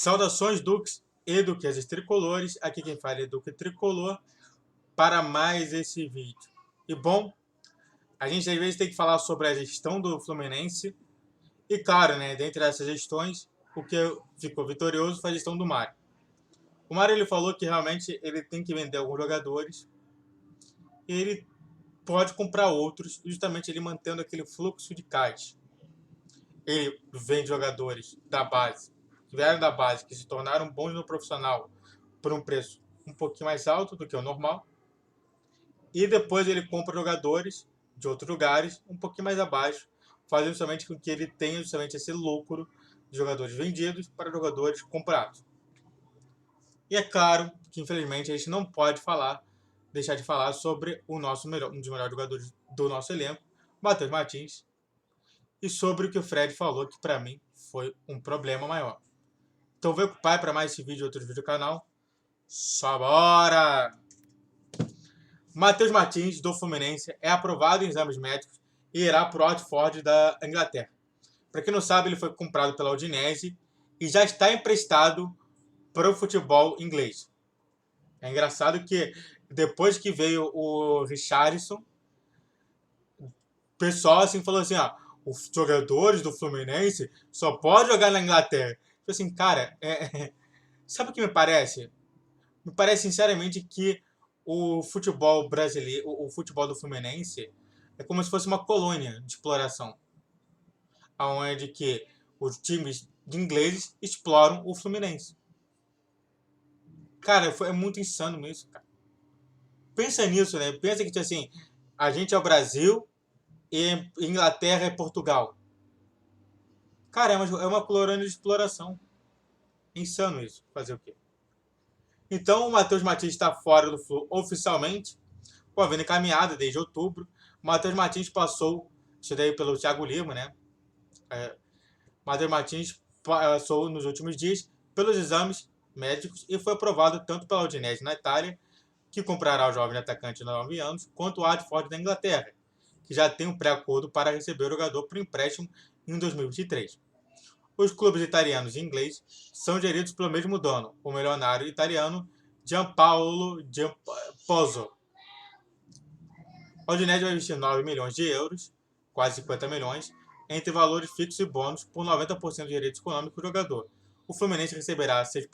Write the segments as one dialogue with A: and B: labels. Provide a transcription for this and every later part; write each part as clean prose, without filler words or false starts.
A: Saudações, Duques e Duquesas Tricolores. Aqui quem fala é Duque Tricolor para mais esse vídeo. E bom, a gente às vezes tem que falar sobre a gestão do Fluminense. E claro, né, dentre essas gestões, o que ficou vitorioso foi a gestão do Mário. O Mário ele falou que realmente ele tem que vender alguns jogadores e ele pode comprar outros, justamente ele mantendo aquele fluxo de caixa. Ele vende jogadores da base, que vieram da base, que se tornaram bons no profissional por um preço um pouquinho mais alto do que o normal. E depois ele compra jogadores de outros lugares um pouquinho mais abaixo, fazendo somente com que ele tenha justamente esse lucro de jogadores vendidos para jogadores comprados. E é claro que infelizmente a gente não pode deixar de falar sobre um dos melhores jogadores do nosso elenco, Matheus Martins, e sobre o que o Fred falou, que para mim foi um problema maior. Então vem com o pai para mais esse vídeo e outros vídeos do canal. Só bora! Matheus Martins, do Fluminense, é aprovado em exames médicos e irá para o Watford da Inglaterra. Para quem não sabe, ele foi comprado pela Udinese e já está emprestado para o futebol inglês. É engraçado que depois que veio o Richarlison, o pessoal assim falou assim, os jogadores do Fluminense só podem jogar na Inglaterra. Tipo assim, cara, sabe o que me parece? Me parece sinceramente que o futebol brasileiro, o futebol do Fluminense é como se fosse uma colônia de exploração, onde que os times de ingleses exploram o Fluminense. Cara, é muito insano isso, cara. Pensa nisso, né? Pensa que assim, a gente é o Brasil e Inglaterra é Portugal. Cara, é uma colônia de exploração. É insano isso. Fazer o quê? Então o Matheus Martins está fora do Flu oficialmente, com a venda encaminhada desde outubro. O Matheus Martins passou, isso daí pelo Thiago Lima, né? Matheus Martins passou nos últimos dias pelos exames médicos e foi aprovado tanto pela Udinese na Itália, que comprará o jovem atacante de 9 anos, quanto o Watford da Inglaterra, que já tem um pré-acordo para receber o jogador por empréstimo em 2023. Os clubes italianos e ingleses são geridos pelo mesmo dono, o milionário italiano Gianpaolo Pozzo. A Udinese vai investir 9 milhões de euros, quase 50 milhões, entre valores fixos e bônus por 90% de direitos econômicos do jogador. O Fluminense receberá 6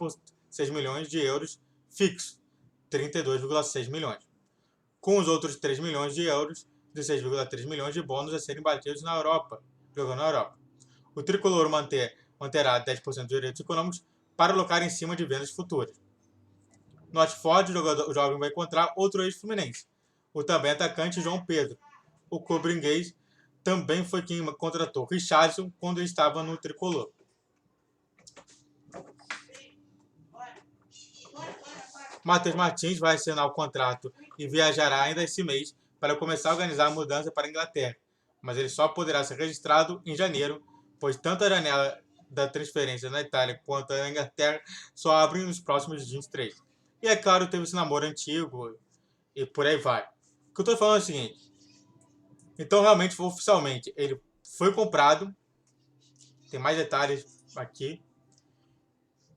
A: milhões de euros fixos, 32,6 milhões, com os outros 3 milhões de euros de 6,3 milhões de bônus a serem batidos na Europa, jogando na Europa. O tricolor manterá 10% de direitos econômicos para alocar em cima de vendas futuras. No Watford, o jovem vai encontrar outro ex-fluminense, o também atacante João Pedro. O clube inglês também foi quem contratou Richarlison quando ele estava no tricolor. Matheus Martins vai assinar o contrato e viajará ainda esse mês para começar a organizar a mudança para a Inglaterra, mas ele só poderá ser registrado em janeiro, pois tanto a janela da transferência na Itália quanto a na Inglaterra só abrem nos próximos 23. E é claro, teve esse namoro antigo e por aí vai. O que eu estou falando é o seguinte, então realmente, oficialmente, ele foi comprado, tem mais detalhes aqui,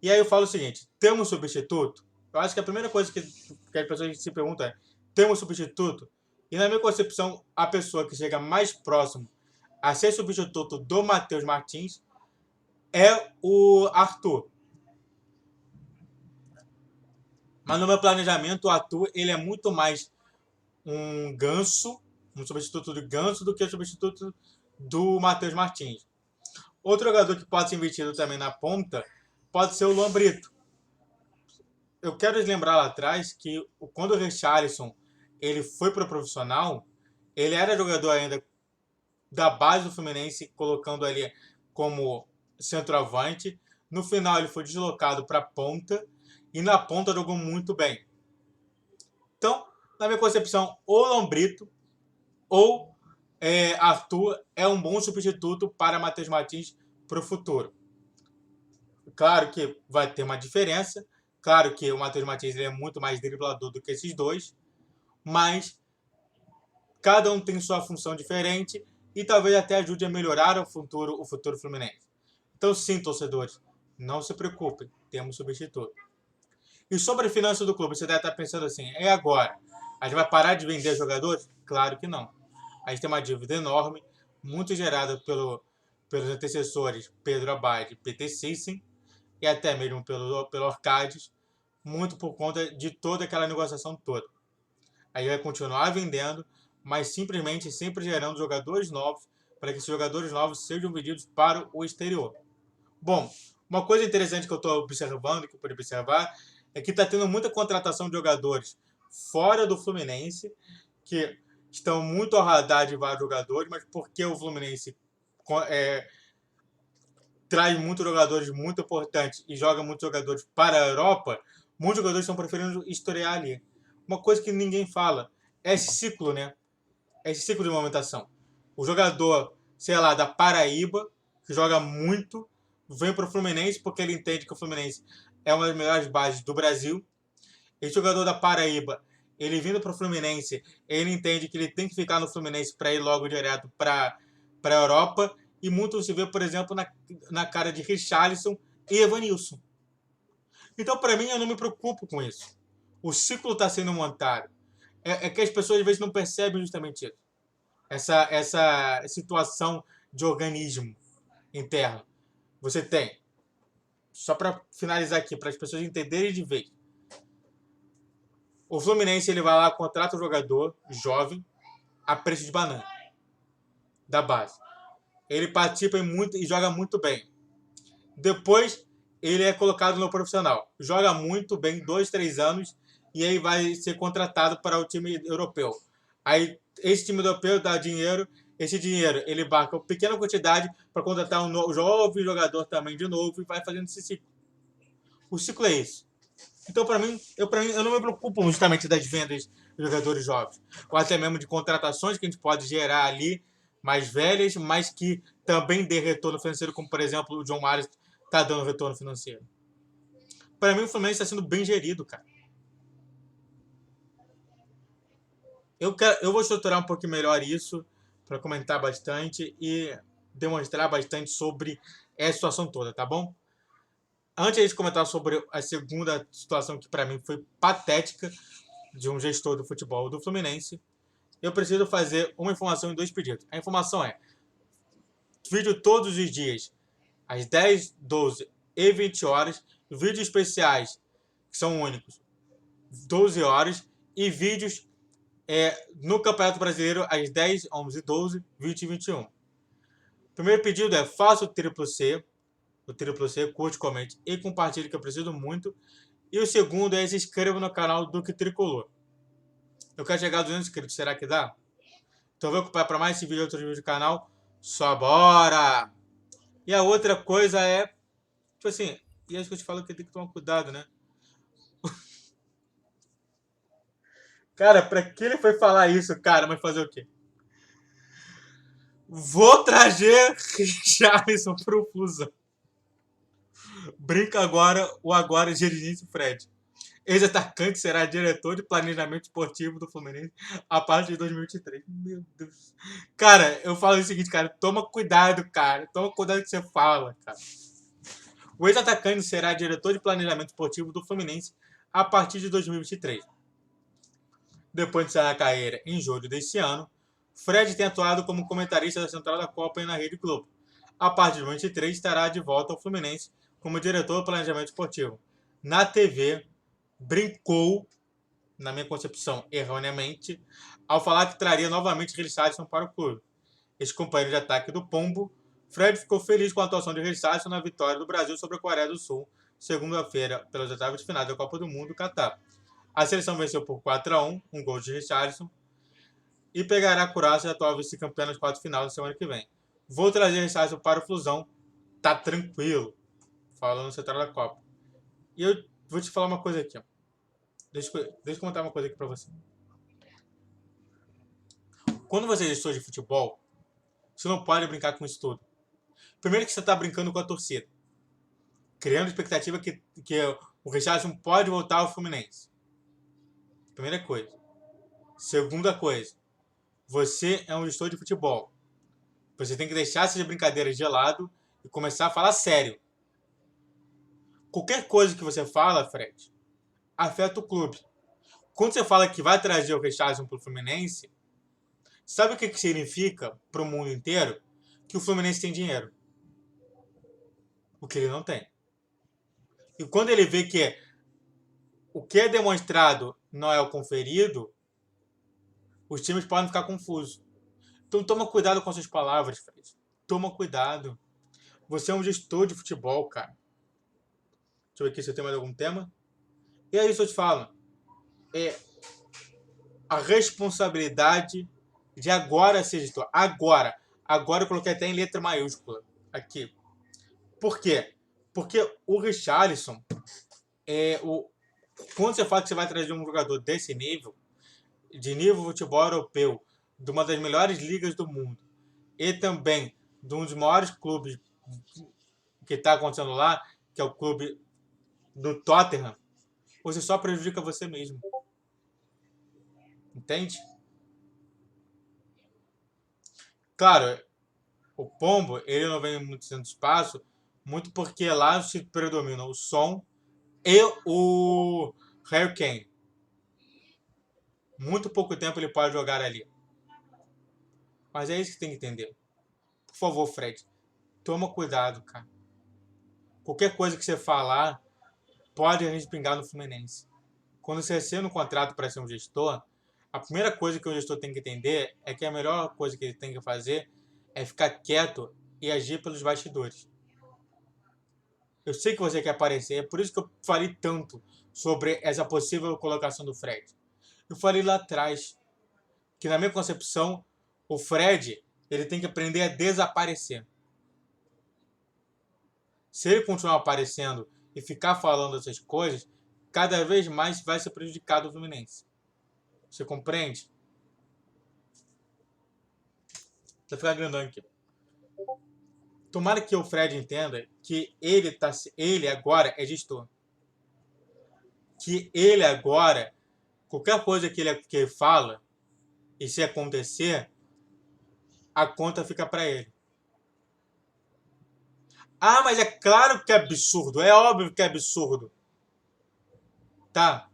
A: e aí eu falo o seguinte, temos um substituto? Eu acho que a primeira coisa que as pessoas se perguntam é, temos um substituto? E na minha concepção, a pessoa que chega mais próximo a ser substituto do Matheus Martins é o Arthur. Mas no meu planejamento, o Arthur ele é muito mais um ganso, um substituto de ganso, do que o substituto do Matheus Martins. Outro jogador que pode ser investido também na ponta pode ser o Luan Brito. Eu quero lembrar lá atrás que quando o Richarlison ele foi para o profissional, ele era jogador ainda da base do Fluminense, colocando ali como centroavante. No final ele foi deslocado para a ponta e na ponta jogou muito bem. Então, na minha concepção, ou Lombrito ou Arthur é um bom substituto para Matheus Martins para o futuro. Claro que vai ter uma diferença. Claro que o Matheus Martins ele é muito mais driblador do que esses dois. Mas cada um tem sua função diferente e talvez até ajude a melhorar o futuro Fluminense. Então sim, torcedores, Não se preocupem, temos substituto. E sobre a finança do clube, você deve estar pensando assim, e agora? A gente vai parar de vender jogadores? Claro que não. A gente tem uma dívida enorme, muito gerada pelos antecessores Pedro Abad e PT Sissem, e até mesmo pelo Orcades, muito por conta de toda aquela negociação toda. A gente vai continuar vendendo, mas simplesmente sempre gerando jogadores novos para que esses jogadores novos sejam vendidos para o exterior. Bom, uma coisa interessante que eu estou observando, que eu pude observar, é que está tendo muita contratação de jogadores fora do Fluminense, que estão muito ao radar de vários jogadores, mas porque o Fluminense traz muitos jogadores muito importantes e joga muitos jogadores para a Europa, muitos jogadores estão preferindo estrear ali. Uma coisa que ninguém fala é esse ciclo, né? É esse ciclo de movimentação. O jogador, sei lá, da Paraíba, que joga muito, vem para o Fluminense porque ele entende que o Fluminense é uma das melhores bases do Brasil. Esse jogador da Paraíba, ele vindo para o Fluminense, ele entende que ele tem que ficar no Fluminense para ir logo direto para a Europa. E muito se vê, por exemplo, na cara de Richarlison e Evanilson. Então, para mim, eu não me preocupo com isso. O ciclo está sendo montado. É que as pessoas às vezes não percebem justamente isso. Essa situação de organismo interno. Você tem, só para finalizar aqui, para as pessoas entenderem de vez. O Fluminense ele vai lá, contrata um jogador jovem a preço de banana, da base. Ele participa muito e joga muito bem. Depois, ele é colocado no profissional. Joga muito bem, 2, 3 anos, e aí vai ser contratado para o time europeu. Aí, esse time europeu dá dinheiro, esse dinheiro ele barca uma pequena quantidade para contratar um jovem jogador também de novo e vai fazendo esse ciclo. O ciclo é esse. Então, para mim, eu não me preocupo justamente das vendas de jogadores jovens, ou até mesmo de contratações que a gente pode gerar ali, mais velhas, mas que também dê retorno financeiro, como, por exemplo, o John Mares está dando retorno financeiro. Para mim, o Fluminense está sendo bem gerido, cara. Eu vou estruturar um pouco melhor isso, para comentar bastante e demonstrar bastante sobre essa situação toda, tá bom? Antes de comentar sobre a segunda situação que para mim foi patética de um gestor do futebol do Fluminense, eu preciso fazer uma informação em 2 pedidos. A informação é: vídeo todos os dias, às 10, 12 e 20 horas, vídeos especiais, que são únicos, 12 horas, e vídeos no Campeonato Brasileiro às 10, 11, 12, 20 e 21. O primeiro pedido é: faça o triplo C, curte, comente e compartilhe, que eu preciso muito. E o segundo é: se inscreva no canal Duque Tricolor. Eu quero chegar a 200 inscritos, será que dá? Então vou acompanhar para mais esse vídeo e outros vídeos do canal. Só bora! E a outra coisa é, tipo assim, e acho que eu te falo que tem que tomar cuidado, né? Cara, pra que ele foi falar isso, cara? Mas fazer o quê? Vou trazer Richarlison pro Fusão. Brinca agora o agora Gerginho Fred. Ex-atacante será diretor de planejamento esportivo do Fluminense a partir de 2023. Meu Deus. Cara, eu falo o seguinte, cara. Toma cuidado, cara. Toma cuidado com o que você fala, cara. O ex-atacante será diretor de planejamento esportivo do Fluminense a partir de 2023. Depois de encerrar a carreira em julho deste ano, Fred tem atuado como comentarista da Central da Copa e na Rede Globo. A partir de 2023 estará de volta ao Fluminense como diretor de planejamento esportivo. Na TV, brincou, na minha concepção, erroneamente, ao falar que traria novamente Richarlison para o clube. Ex-companheiro de ataque do Pombo, Fred ficou feliz com a atuação de Richarlison na vitória do Brasil sobre a Coreia do Sul, segunda-feira, pelas oitavas de final da Copa do Mundo, Catar. A seleção venceu por 4-1, um gol de Richarlison, e pegará a Croácia, atual vice-campeã nas quartas finais da semana que vem. Vou trazer Richarlison para o Flusão, tá tranquilo, falando no Central da Copa. E eu vou te falar uma coisa aqui, ó. Deixa eu contar uma coisa aqui pra você. Quando você é gestor de futebol, você não pode brincar com isso tudo. Primeiro que você tá brincando com a torcida, criando expectativa que o Richarlison pode voltar ao Fluminense. Primeira coisa. Segunda coisa, você é um gestor de futebol. Você tem que deixar essas brincadeiras de lado e começar a falar sério. Qualquer coisa que você fala, Fred, afeta o clube. Quando você fala que vai trazer o Richarlison pro Fluminense, sabe o que significa pro mundo inteiro? Que o Fluminense tem dinheiro. O que ele não tem. E quando ele vê que o que é demonstrado não é o conferido, os times podem ficar confusos. Então toma cuidado com suas palavras, Fred. Toma cuidado. Você é um gestor de futebol, cara. Deixa eu ver aqui se eu tenho mais algum tema. E é isso que eu te falo. É a responsabilidade de agora ser gestor. Agora. Agora eu coloquei até em letra maiúscula. Aqui. Por quê? Porque o Richarlison quando você fala que você vai trazer um jogador desse nível, de nível futebol europeu, de uma das melhores ligas do mundo, e também de um dos maiores clubes que está acontecendo lá, que é o clube do Tottenham, você só prejudica você mesmo. Entende? Claro, o Pombo, ele não vem muito sendo espaço, muito porque lá se predomina o Son e o Harry Kane. Muito pouco tempo ele pode jogar ali. Mas é isso que tem que entender. Por favor, Fred, toma cuidado, cara. Qualquer coisa que você falar pode respingar no Fluminense. Quando você assina um contrato para ser um gestor, a primeira coisa que o gestor tem que entender é que a melhor coisa que ele tem que fazer é ficar quieto e agir pelos bastidores. Eu sei que você quer aparecer, é por isso que eu falei tanto sobre essa possível colocação do Fred. Eu falei lá atrás que, na minha concepção, o Fred ele tem que aprender a desaparecer. Se ele continuar aparecendo e ficar falando essas coisas, cada vez mais vai ser prejudicado o Fluminense. Você compreende? Vou ficar grandão aqui. Tomara que o Fred entenda que ele agora é gestor. Que ele agora, qualquer coisa que ele fala, e se acontecer, a conta fica para ele. Ah, mas é claro que é absurdo. É óbvio que é absurdo. Tá.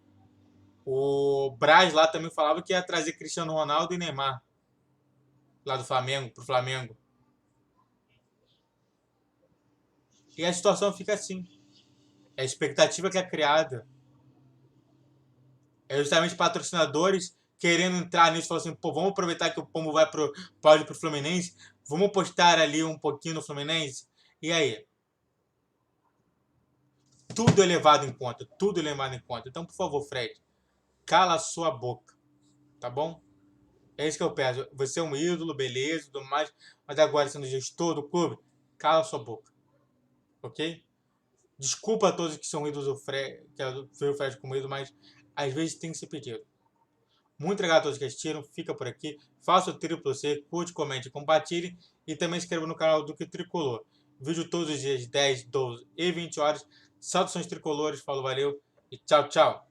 A: O Braz lá também falava que ia trazer Cristiano Ronaldo e Neymar. Lá do Flamengo, pro Flamengo. E a situação fica assim. É a expectativa que é criada. É justamente patrocinadores querendo entrar nisso, falando assim, pô, vamos aproveitar que o Pombo pode ir pro Fluminense, vamos postar ali um pouquinho no Fluminense. E aí? Tudo é levado em conta, tudo é levado em conta. Então, por favor, Fred, cala a sua boca, tá bom? É isso que eu peço. Você é um ídolo, beleza, tudo mais, mas agora sendo gestor do clube, cala a sua boca, ok? Desculpa a todos que são ídolos do Fred, que veio o Fred como ídolo, mas às vezes tem que ser pedido. Muito obrigado a todos que assistiram, fica por aqui. Faça o triplo C, curte, comente, compartilhe e também se inscreva no canal do Que Tricolor. Vídeo todos os dias, 10, 12 e 20 horas. Saudações tricolores, falou, valeu e tchau, tchau.